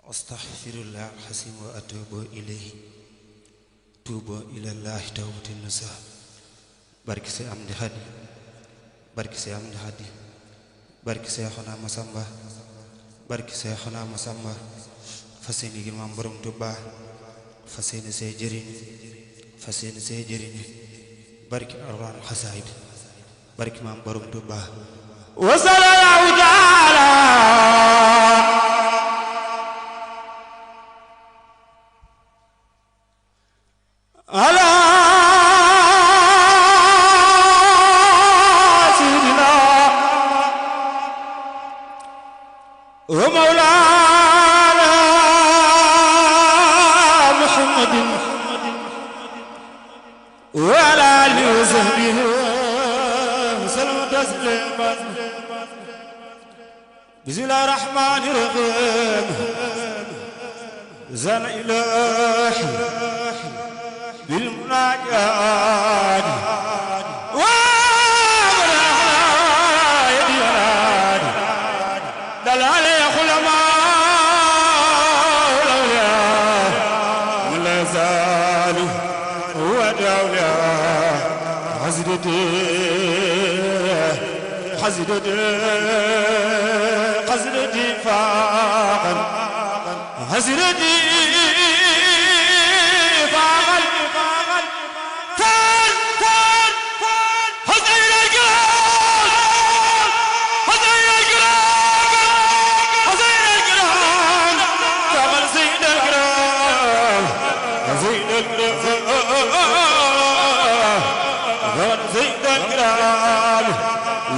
astaghfirullah hasim wa atubu ilayhi tuubu ilallahi tawbatan nasuha barke Seex Amdi Xadi barke Seex Amdi Xadi barke Seexuna Masamba barke Seexuna Masamba fas yéene gi maam borom Tuuba fas yéene see jëriñ barke Alxuraan xasaayid barke maam borom Tuuba wa sallallahu taala ala sayyidina wa mawlana Muhammadin wa ala alihi wa sahbihi wa sallam tasliman bismillahir rahmanir rahim zana ilahi بالمناجات وابراهيم دلال العلماء الاولياء ولا زال هو دولة حزرتي فاقا حزرتي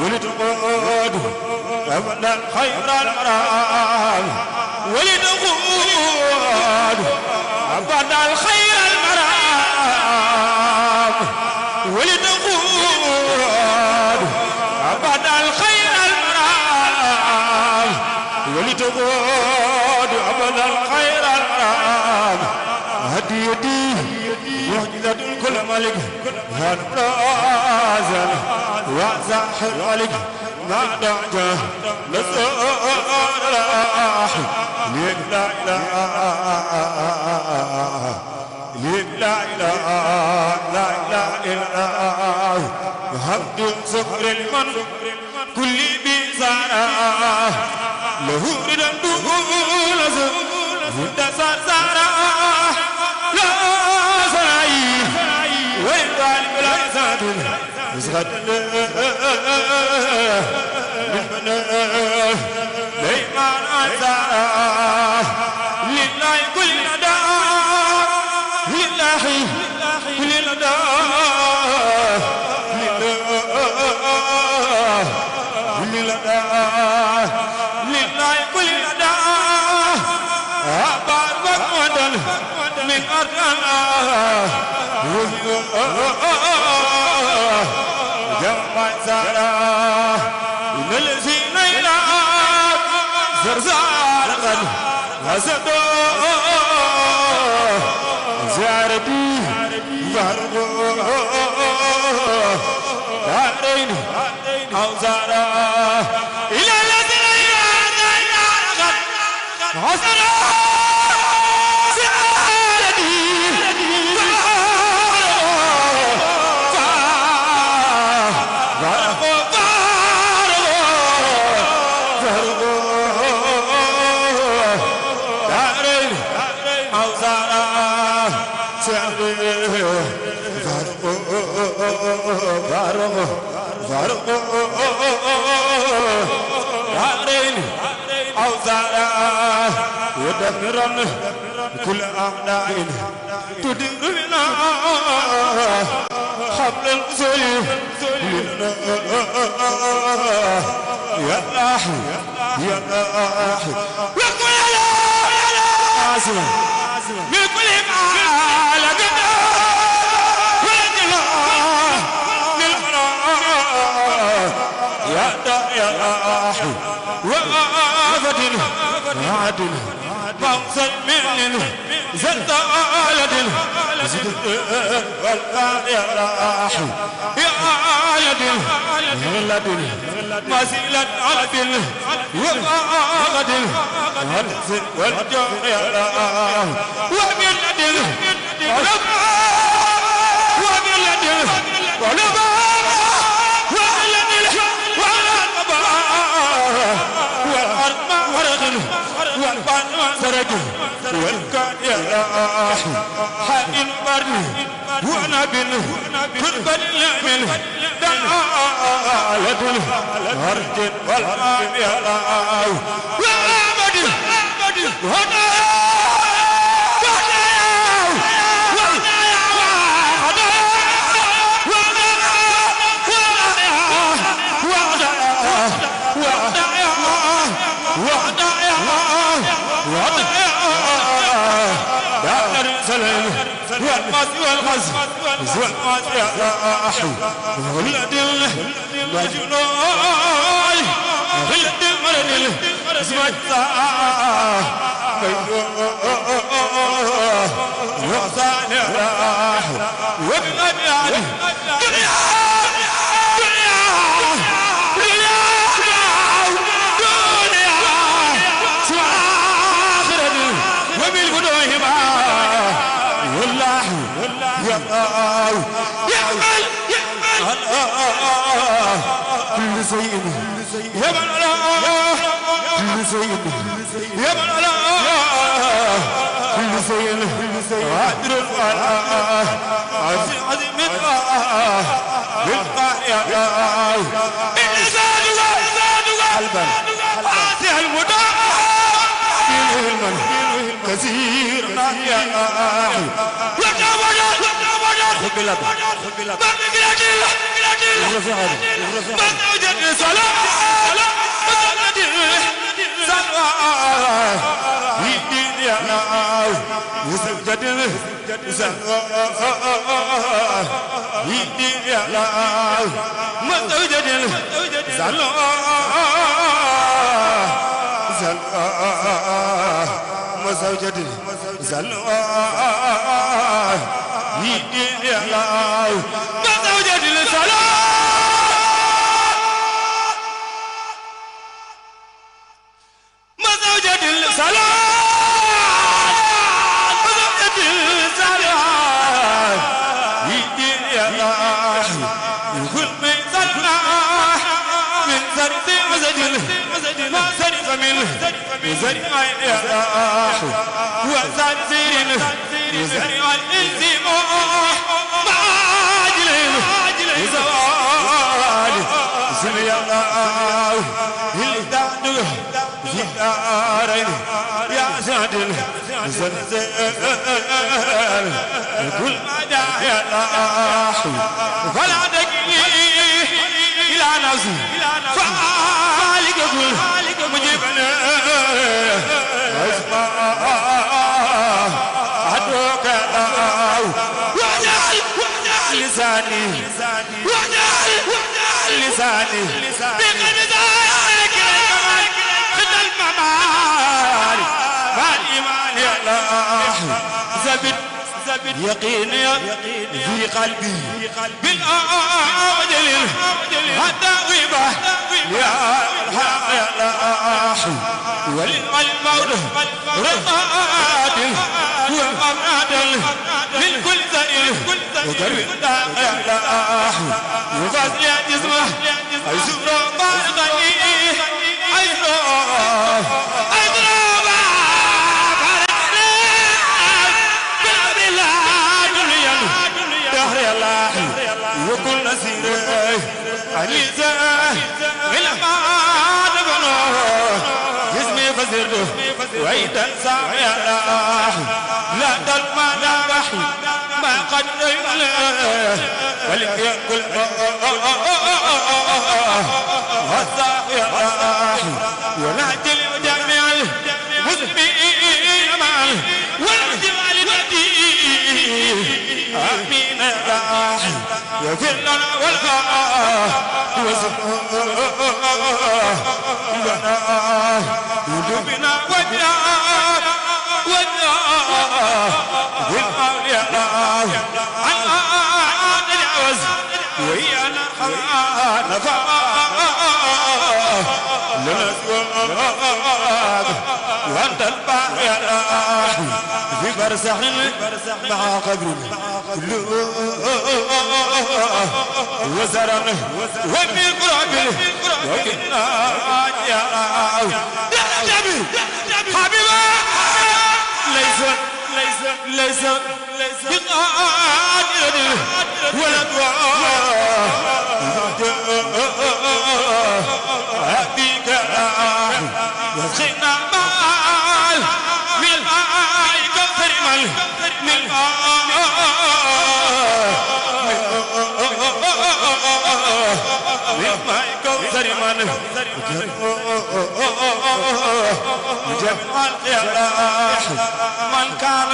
ولتقود أبدا خير المرام ولتقود أبدا خير المرام ولتقود أبدا خير المرام ولتقود أبدا خير المرام هديتي معجزة كل ملك هان رازن وزاحر عليك ما دعجه نصر راح ليك لا إله ليك لا إله لا إله إلا الله وحمد صبر المن كل بزارة له ردا دول زود سارة لا سراي وين ذلك لا يزادون يزغد من ليمان أنزارا لله كل ندى لله كل ندى لله كل ندى أبار وقمدل من أرضنا جمع زارا إن الذين إلى زرزار قد حسدوا زارتي فارغوا دارين أو زارا إلى الذين إلى قد حسدوا ودمرا كل أعداء تدرنا حبل الأصول يا الله يا الله وقل يا الله من كل ما لقنا يا الله وآفة عدل موصل منه زلت آلة زلت والآن يا راحي يا مسيلة عرب وقاغد والس والجوع وبلد وبلد ولبا وبلد والأرض ورد والبان سرج والكان يراح حائل برد ونبل قرب اليمن دعالة الهرج والمام يراح وعبد هنا والماس والغز والماس يا أحي ولد المجنون ولد المرن اسمع وغزان يا أحي وبغد يعني دنيا دنيا دنيا دنيا سوى آخرة وبالقدوة والله يعمل كل شيء يعمل كل شيء يعمل كل شيء قادر عظيم عظيم يا قلبا فاتح المدى كثير يا خبلت مزوجة زلوان يدين يا الله مزوجة السلام مزوجة السلام مزوجة السلام يدين يا الله كل من زلنا من زرد مزجل ما زرد من زرد يا الله وزرد زيرين زرد الالتماس معاجلين زوال زرد الله الدعوة زيارين يا زادل زلزال كل ما دعا يا الله فلا تجلي إلى نفسي فعالك كل مجيبنا اسمع عدوك واجعل لساني واجعل لساني بقلب ذلك خد الممال مع الإيمان يا الله زبد يقيني في قلبي بالأجل حتى غيبة يا الله والموت رقاد ومراد من كل زئل وقرب يا الله وغزل يا جسمه أيسر بارغني أيسر وكل نسير عليزة علما دبنه جسمي فزرده وعيدا ساعي لا تلما نبحي ما قد ريله ولم يأكل والساعي ونعجل جميع المسلمين معه والجمال الذي آمين يا راحي يغفر لنا والآه وسبحانه قلوبنا والنار والأولياء عن نجاوز وهي الحرام وأنت الباقي في برزخ مع قبر وزرنا وفي قرب وكنا يا جميل حبيبا ليس بقادر ولا دعاء أبيك وسخنا مال من آي كفر مال من ما يكوثر من جمع الخيار من كان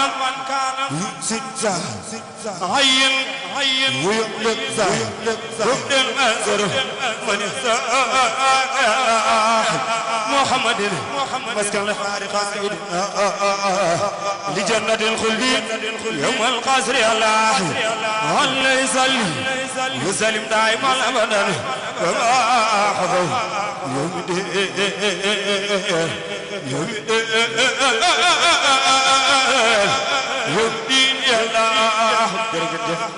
ستة عين ويملك رد المنزر من محمد مسكن الفارق لجنة الخلد يوم القصر الله الله يصلي وسلم دائما ابدا وما حفظ يوم